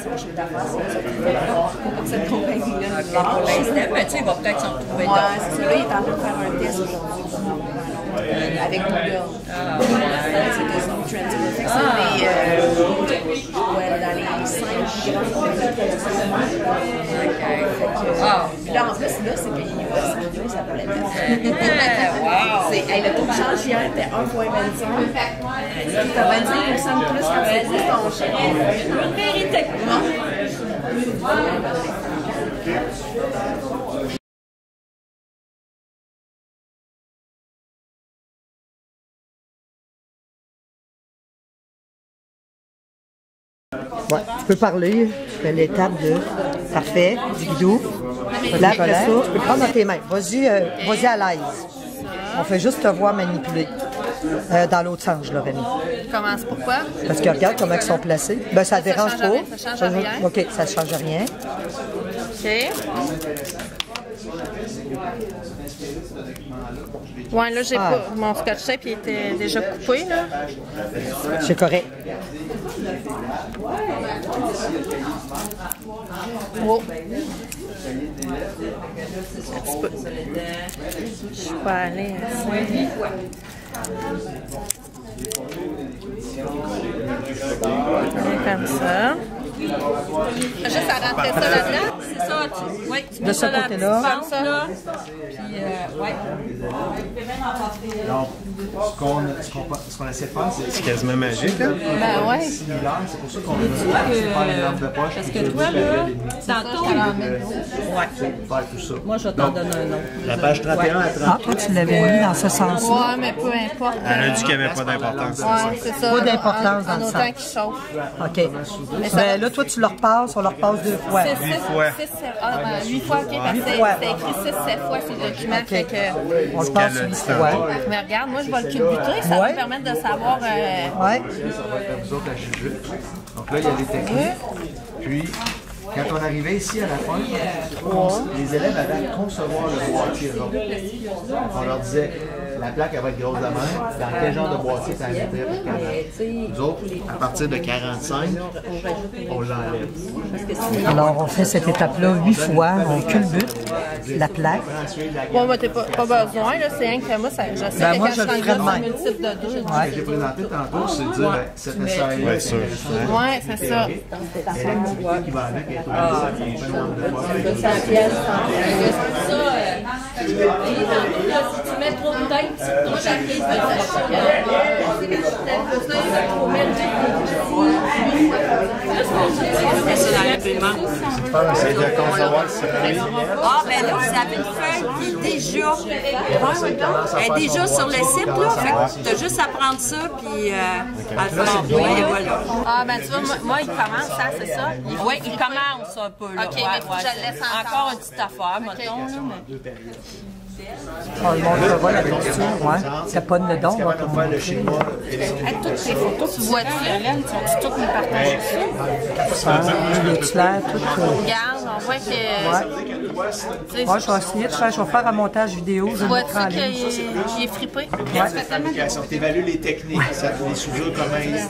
Son chiffre d'affaires, c'est pour cette compagnie-là. Pour l'instant, mais tu sais, il va peut-être s'en trouver d'autres. Ouais, c'est ça. Là, il est en train de faire un test aujourd'hui. Avec Google. C'est de son trend. Fait que c'est dans les 5 grandes Puis là, en plus, là, c'est payé US, ça valait bien. Wow! Le taux de change hier était 1,25. T'as 25% de plus quand tu dis ton chèque. Une vérité. Ouais, tu peux parler de l'étape de parfait, du bidou. Là, après ça, tu peux prendre dans tes mains. Vas-y à l'aise. On fait juste te voir manipuler. Dans l'autre sens, je l'aurais mis. Commence pourquoi? Parce que regarde comment ils sont placés. Ben, ça dérange pas. Ça change rien. OK, ça ne change rien. OK. Ouais, là, j'ai pas. Mon scotch tape il était déjà coupé, là. C'est correct. Oh. Un petit peu. Je suis pas allée assez. Comme ça. Juste à rentrer ça là-dedans. C'est ça, oui, tu de ce côté-là. Comme ça. Puis, ouais. Donc, ce qu'on essaie de faire, c'est quasiment magique. Hein? Ben ouais. Similaire, c'est pour ça qu'on veut faire les lampes de poche. Parce que toi, là, tantôt, Faire tout ça. moi, je vais t'en donner un nom. La page 31 à 30. Ah, toi, tu l'avais mis dans ce sens-là. Ouais, mais peu importe. Elle a dit qu'il n'y avait pas d'importance. Ouais, c'est ça. Pas d'importance dans en le autant sens. qu'il chauffe. OK. Ben là, toi, tu leur passes, on leur passe 2 fois. 8 fois. 8 fois, OK, parce que c'est écrit 6-7 fois sur le document. Fait que... On le passe 8 fois. Mais regarde, moi, je vais le culbuter. Ça va me permettre de savoir... Ouais. Ça va être à vous autres à juger. Donc là, il y a des techniques. Puis, quand on arrivait ici à la fin, les élèves avaient à concevoir le boîtier rond. On leur disait, la plaque elle va être grosse de même, dans quel genre de boîtier tu la mettrais pour qu'elle. Nous autres, à partir de 45, on l'enlève. Alors, on fait cette étape-là 8 fois. On culbute la plaque. Bon, ben, t'as pas besoin, là. C'est rien que moi, ça, je sais Ben, que moi, quand je le je ferais de suis en même. multiple de 2, Ce que j'ai présenté tantôt, c'est de dire, ben, cette essai-là, Ouais, c'est Ouais, c'est ça. l'activité qui va avec, elle est au Si tu mets trop de tête, moi j'ai appris c'est de concevoir le circuit. Ah, ben là, vous avez une feuille qui est déjà, elle est déjà sur le site, là. Fait que tu as juste à prendre ça, puis à le faire envoyer, et voilà. Ah, ben, tu vois, moi, il commence, ça, c'est ça? Oui, il commence un peu, là. OK, mais faut que je le laisse Encore une petite affaire, mettons, là. Mais... On le montrera la texture, ouais. C'est pas de don, on va te On va faire le montrer. schéma. Toutes ces photos, tu vois-tu, Hélène, sont toutes nous partager ça? Les clairs, tout. Regarde, on voit que... Moi, je vais essayer de faire, je vais faire un montage vidéo. Je vais le mettre en Vois-tu ligne. qu'il est frippé? Tu évalues les techniques, les soudures, comment ils.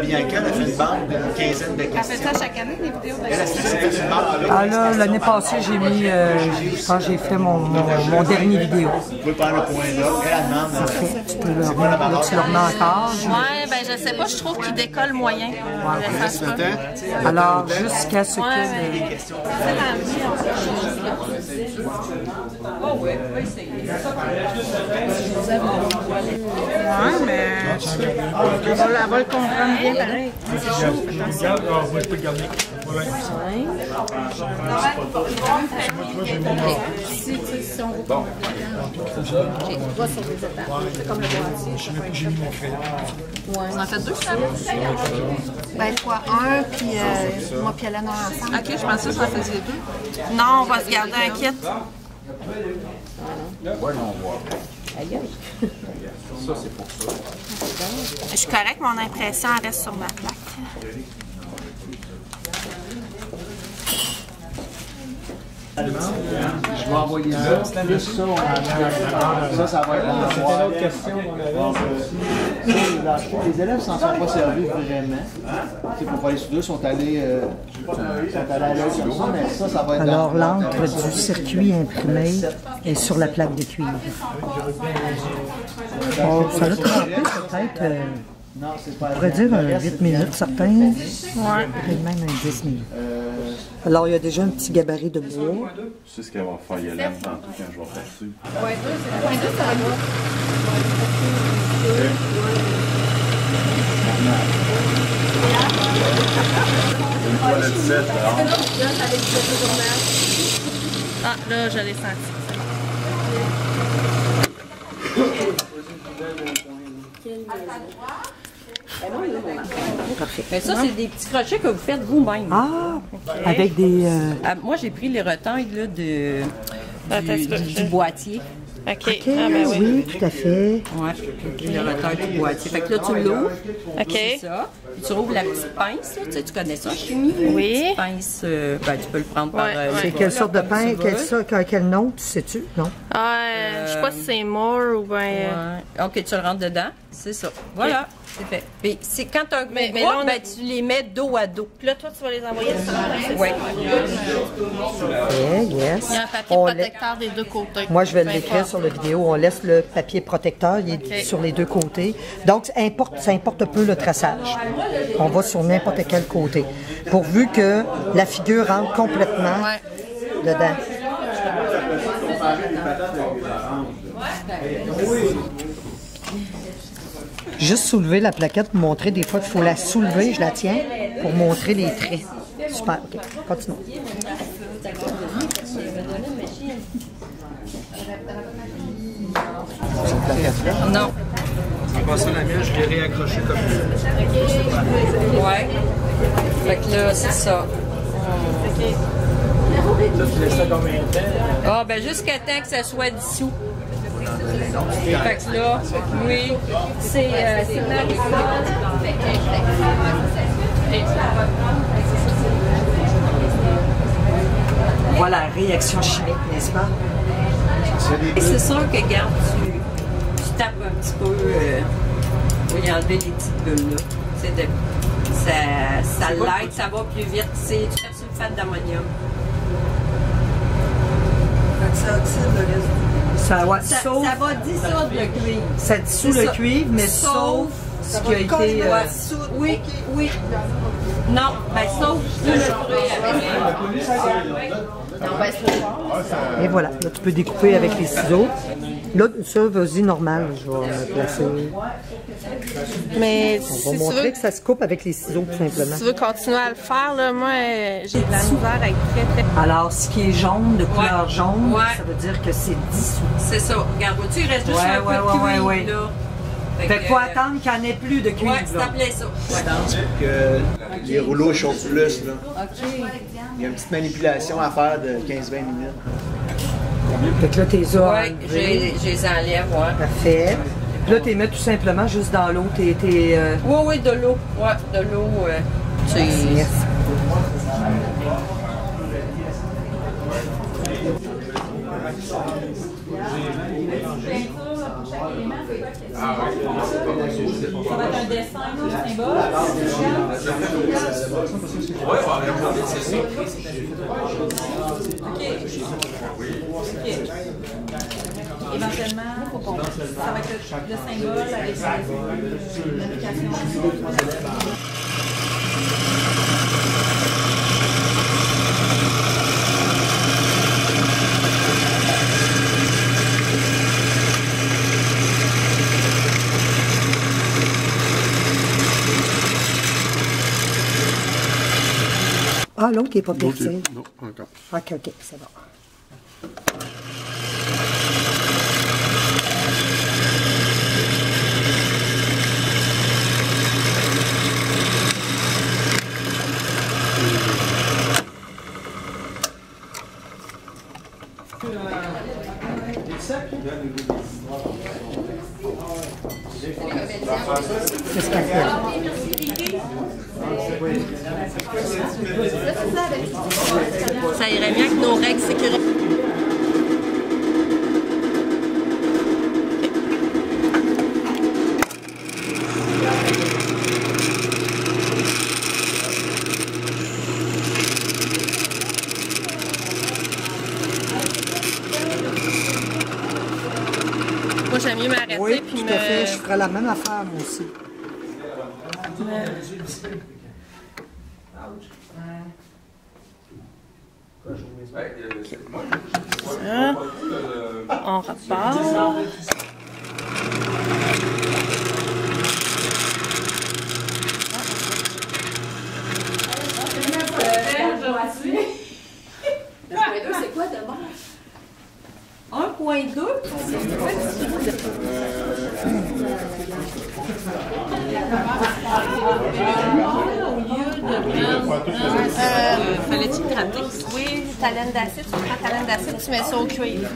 Bianca, elle a fait une bande d'une quinzaine de questions. Elle fait ça chaque année, des vidéos de... Elle a fait une bande. Ah là, l'année passée, j'ai mis, je pense que j'ai fait mon dernier vidéo. Vous pouvez prendre le point là. Elle demande. Tu peux le remettre, là, tu le remets encore. Ouais, ben je sais pas, je trouve qu'il décolle moyen. Alors, jusqu'à ce que... Ouais, mais on va le comprendre bien pareil. Si on veut pas sur des étapes, c'est comme le boîtier. J'ai mis mon crayon. Ouais. On en fait 2, ça? Ben, quoi, un, puis moi, puis Hélène, ensemble. Ok, je pensais que ça faisait 2. Non, on va se garder un kit. Ça, c'est pour ça. Je suis correcte, mon impression elle reste sur ma plaque. Je vais envoyer ça. Plus ça, on ça va être la C'était l'autre question qu'on avait. Les élèves s'en sont pas servis vraiment. Pour faire les soudures, sont allés à l'œil comme ça, mais ça va être. Alors, l'encre du circuit imprimé est sur la plaque de cuivre. Oh, ça a trempé peut-être, on pourrait dire 8 minutes, certains. Peut-être même 10 minutes. Alors, il y a déjà un petit gabarit de bois. C'est ce qu'elle va faire Yolande tantôt quand je vais faire dessus. Une toilette 7, Ah, là, je l'ai senti. Parfait. Mais ça, c'est des petits crochets que vous faites vous-même. Ah, avec des... Moi, j'ai pris les retailles là, du boîtier. OK. OK, Ah, ben oui, tout à fait. Ouais, le retail du boîtier. Fait que là, tu l'ouvres. OK. C'est ça. Puis tu rouvres la petite pince. Là. Tu connais ça, chimie? Oui. La petite pince, ben, tu peux le prendre par... C'est quelle sorte de pain? Quel nom, tu sais-tu? Non? Je sais pas si c'est more ou bien... Ouais. OK, tu le rentres dedans. C'est ça. Voilà. C'est fait. Puis c'est quand tu as un gros Mais groupe, là, on a- ben, tu les mets dos à dos. Puis là, toi, tu vas les envoyer sur la Oui. Okay, yes. Il y a un papier protecteur des deux côtés. Moi, je vais Peu l'écrire importe. sur la vidéo. On laisse le papier protecteur, il est sur les deux côtés. Donc, ça importe peu le traçage. On va sur n'importe quel côté. Pourvu que la figure rentre complètement dedans. Juste soulever la plaquette pour montrer. Des fois, il faut la soulever, je la tiens, pour montrer les traits. Super, OK. Continuons. Cette plaquette-là. Non. En passant la mienne, je l'ai réaccroché comme Ouais. Fait que là, c'est ça. Là, tu laisses ça combien de temps? Ah, ben jusqu'à temps que ça soit dissous. Fait que là, oui, c'est Marisol. Voilà, réaction chimique, n'est-ce pas? Et c'est sûr que, regarde, tu tapes un petit peu pour y enlever les petites bulles là. Ça l'aide, ça va plus vite. C'est du sulfate d'ammonium. Ça Ça va dissoudre le cuivre. Ça dissout le cuivre, mais sauf ce qui a été... Oui, oui. Non, ben sauf le Et voilà, là tu peux découper avec les ciseaux. Là, ça, vas-y, normal, je vais me placer. Mais On si va tu montrer veux, que ça se coupe avec les ciseaux, tout simplement. si tu veux continuer à le faire, là, moi, j'ai de la misère à être très... Alors, ce qui est jaune, de couleur jaune, Ouais. ça veut dire que c'est dissous. C'est ça. Regarde, vois-tu, il reste juste un peu de cuivre, là. Fait qu'il faut attendre qu'il n'y en ait plus de cuivre. Ouais, c'est appelé ça. Que les rouleaux chauffent plus. Là. Il y a une petite manipulation à faire de 15-20 minutes. Fait que là, t'es Oui, je les enlève, ouais. Parfait. Puis là, t'es mets tout simplement juste dans l'eau. Oui, oui, de l'eau. Ouais, de l'eau. Merci. Ça va être un dessin, un symbole. Éventuellement, ça va être le symbole avec l'application. Ah, l'autre n'est pas percé. Non, encore. OK, OK, c'est bon. C'est ce qu'elle fait. Ça irait bien avec nos règles sécurité. Moi, j'aime mieux m'arrêter. Oui, puis tout à fait. Je ferais la même affaire, moi aussi. Ça. On repart. C'est quoi de bon? 1.2. Fallait-tu gratter? Oui, talent d'acide. Tu prends talent d'acide, tu mets ça au cuivre.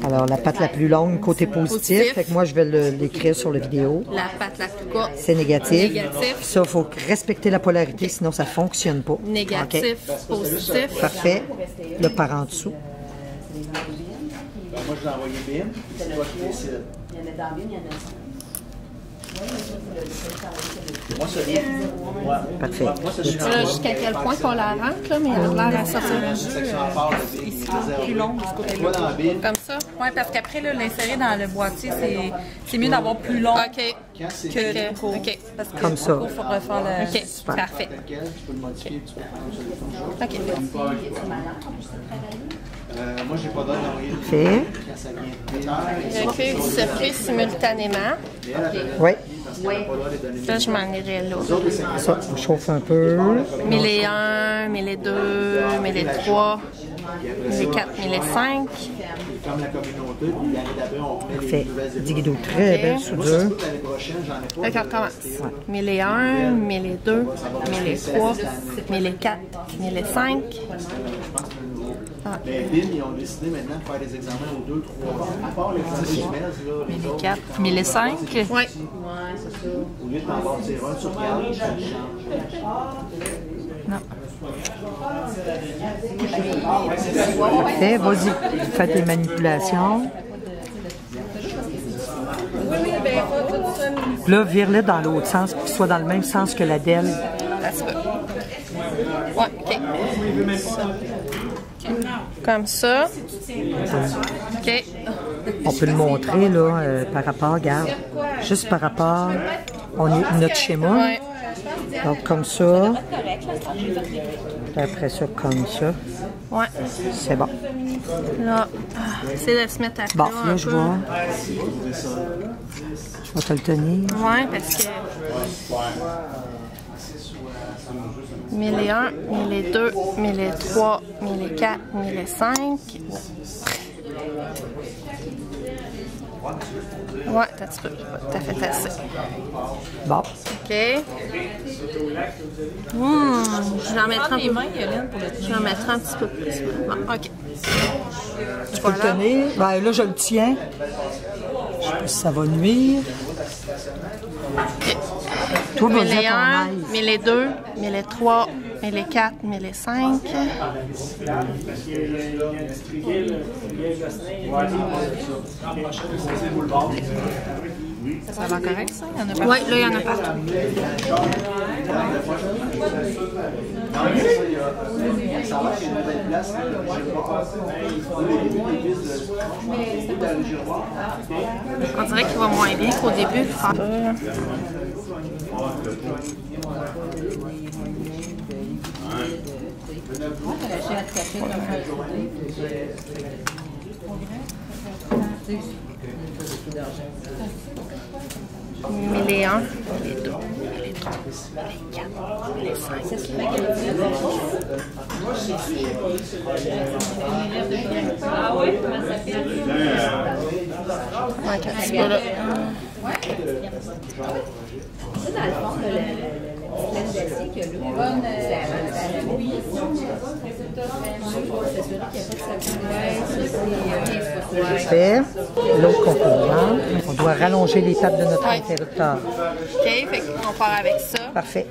Alors, la patte la plus longue, côté positif. Fait que moi, je vais l'écrire sur la vidéo. La patte la plus courte. C'est négatif. Négatif. Ça, il faut respecter la polarité, sinon ça ne fonctionne pas. Négatif, OK. positif. Parfait. Le par en dessous. Moi, je l'ai envoyé BIM. C'est toi qui décides. Il y en a dans BIM, il y en a 5. Moi, c'est ouais. Parfait. Moi, c'est sûr. Là, jusqu'à quel point qu'on la rentre, là, mais elle a l'air à sortir le jeu. Ici, plus long du côté Toi, dans BIM, Comme ça? Oui, parce qu'après, l'insérer dans le boîtier, c'est mieux d'avoir plus long OK. quand c'est que court. OK. Parce que Comme ça. il faut refaire le... OK, parfait. lequel, tu peux le modifier, tu peux prendre sur le fonds. OK. Moi, j'ai pas d'heure d'envoyer le Parfait. quand ça vient de Recueil du circuit simultanément. Oui. Là, je m'en irais là. Ça, on chauffe un peu. 1001, 1002, 1003, 1004, 1005. Comme la communauté, puis l'année d'après, on remet les Parfait. nouvelles épreuves. Digidou, très belle soudure. L'année prochaine, j'en ai pas. OK, on commence. 1001, 1002, 1003, 1004, 1005. Mais BIM, ils ont décidé maintenant de faire des examens aux 2-3 ans. À part les français, les autres, 4, 1005. Oui. au lieu de t'en bâtir un sur 4, ça change. Non. Parfait. Vas-y, fais tes manipulations. Là, vire-le dans l'autre sens pour qu'il soit dans le même sens que la DEL. Ça se peut. Ouais, OK. Comme ça. OK. On peut le montrer, là, par rapport, regarde, juste par rapport, notre schéma. Ouais. Donc, comme ça. Après ça, comme ça. Ouais. C'est bon. Là, c'est de se mettre à plat. Bon, là, je vois. Je vais te le tenir. Ouais, parce que 1001, 1002, 1003, 1004, 1005. Ouais, t'as fait assez. Bon. OK. Je vais en mettre un peu. Je vais en mettre un petit peu plus. Bon, OK. Tu peux le tenir. Ben, là, je le tiens. Je sais pas si ça va nuire. Toi, vas-y à ton 1001, 1002, 1003, 1004, 1005. Ça va correct, ça? Il y en a pas. Oui, là, il y en a partout. On dirait qu'il va moins bien qu'au début. Mais les 1, les 2, les 3, les 4, les 5. Ah oui, comment ça fait? Ouais, un petit peu là. Ça, dans le fond, le plaine d'acier qu'il y a là, c'est Parfait. L'autre composant. On doit rallonger l'étape de notre interrupteur. OK, fait qu'on part avec ça. Parfait.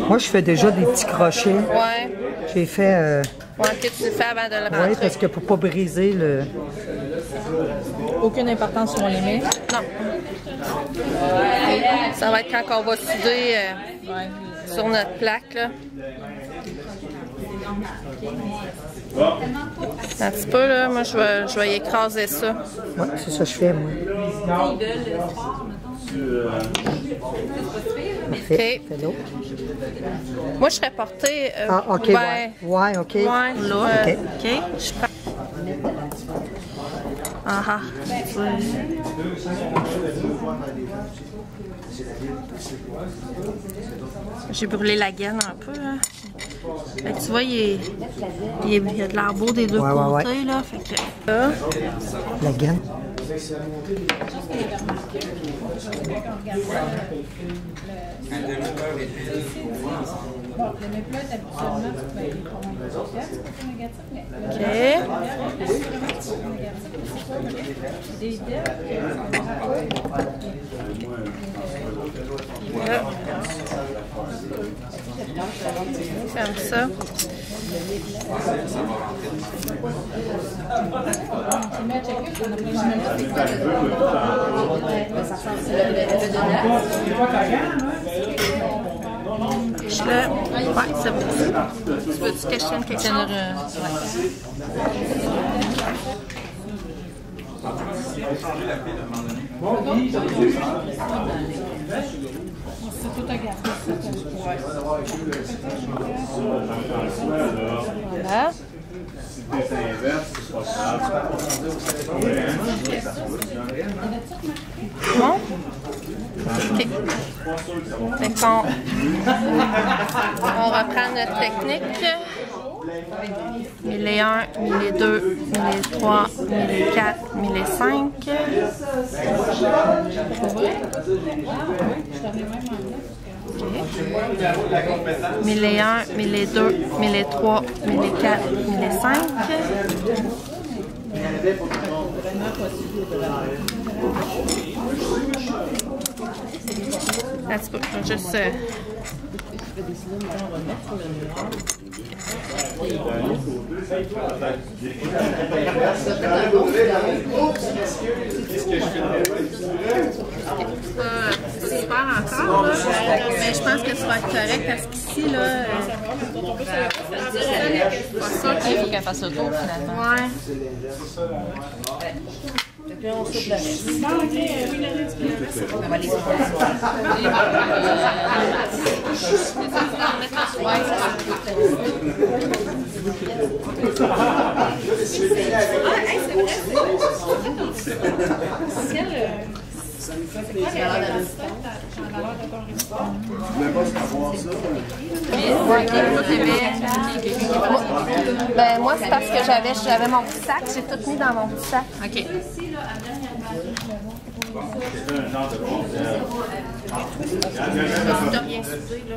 Moi, je fais déjà des petits crochets. Ouais. J'ai fait... Ouais, que tu le fais avant de le rentrer. Oui, parce que pour pas briser le... Aucune importance où on les met. Non. Ça va être quand on va souder sur notre plaque, là. Un petit peu, là. Moi, je vais écraser ça. Oui, c'est ça que je fais, moi. Parfait. OK. Fais l'autre. Moi, je serais portée... Ah, OK, ouais, OK. Ouais, là. OK. OK. Je prends... Ah ah. J'ai brûlé la gaine un peu, là. Fait que tu vois, il y a de l'air beau des deux côtés, là. Fait que là... La gaine. OK. Là. Comme ça. Là, ouais, c'est bon. Tu veux-tu questionner quelque chose? Voilà. Bon. OK. Fait qu'on reprend notre technique. 1001, 1002, 1003, 1004, 1005. 1001, 1002, 1003, 1004, 1005. Un petit peu, juste... c'est super encore, là. Mais je pense que ça va être correct parce qu'ici, là, pas sûr qu'il faut qu'elle fasse le tour finalement. Ouais. Puis là, on saute la Ben moi c'est parce que j'avais mon petit sac, j'ai tout mis dans mon petit sac. OK. T'as rien soudé, là.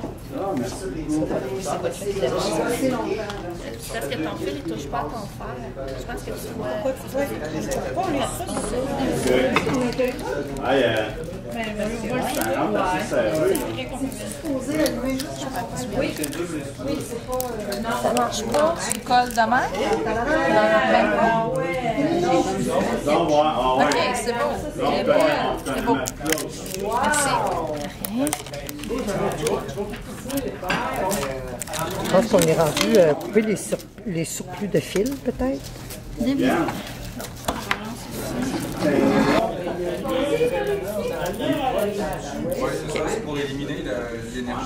Parce que ton fil, il touche pas à ton fer. Je pense que tu vois. Pourquoi tu vois? Pas on est ça. Ça marche pas. Tu colles de même? OK, c'est beau. C'est beau. Merci. Je pense qu'on est rendu à couper les surplus de fil, peut-être.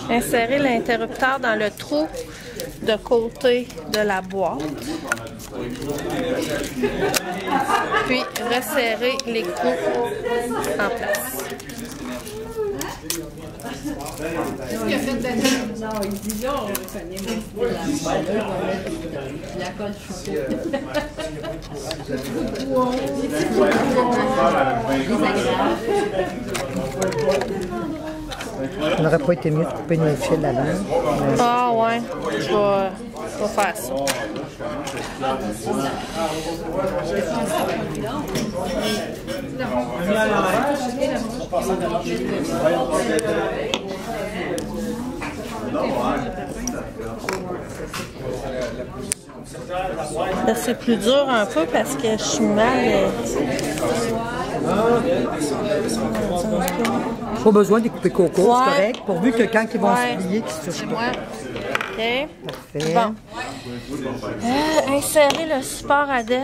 Insérer l'interrupteur dans le trou de côté de la boîte. Puis resserrer les clous en place. Qu'est-ce qu'il a fait de non, il dit là, on connaît la colle Ça n'aurait pas été mieux de couper nos fils à l'heure. Ah ouais, je vais faire ça. Là, c'est plus dur un peu parce que je suis mal. Pas besoin de couper coco, c'est correct. Pourvu que quand ils vont se plier, qu'ils se touchent pas. OK. Parfait. Bon. Insérer le support Adèle.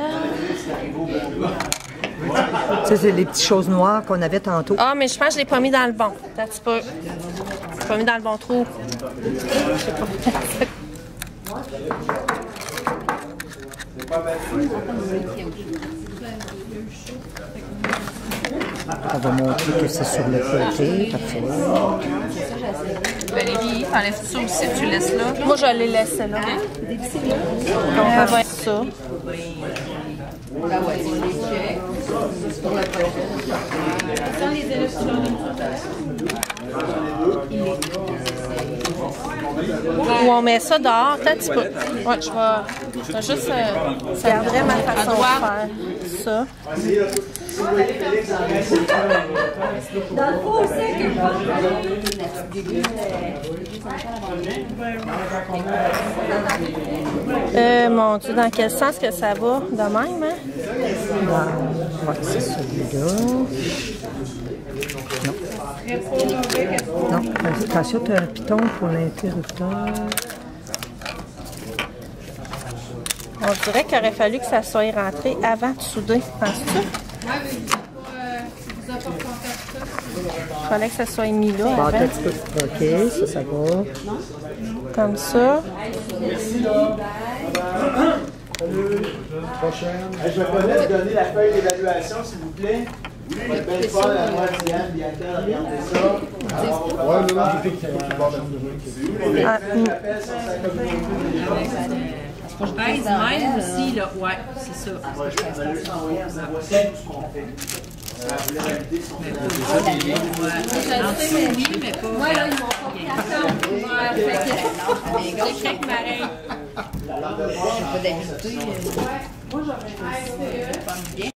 Ça, c'est les petites choses noires qu'on avait tantôt. Ah, mais je pense que je l'ai pas mis dans le bon. Attends un petit peu. Je l'ai pas mis dans le bon trou. Je sais pas. On va montrer que c'est sur le côté. Parfait. Valérie, t'enlèves ça aussi, tu laisses là. Moi, je l'ai laissé là. On va faire ça. Ou on met ça dehors, peut-être un petit peu. Ouais, je vais juste garder ma façon de faire ça. Dans le fond, c'est que Mon Dieu, dans quel sens que ça va de même, hein? Ouais, c'est celui-là. Non. Non, attention, tu as un piton pour l'interrupteur. On dirait qu'il aurait fallu que ça soit rentré avant de souder, penses-tu? Il fallait que ça soit mis là avant. OK, ça va. Comme ça. Je vais peut-être donner la feuille d'évaluation, s'il vous plaît. Votre belle folle, la moi, Diane, Bianca, regardez ça. Ouais, là, j'ai fait qu'il y a un bord de je pèse même aussi, là. Ouais, c'est ça. voici tout ce qu'on fait. Mais pas. Moi, là, ils m'ont pas pris à temps. Pareil. J'ai pas d'habitude. Moi, j'aurais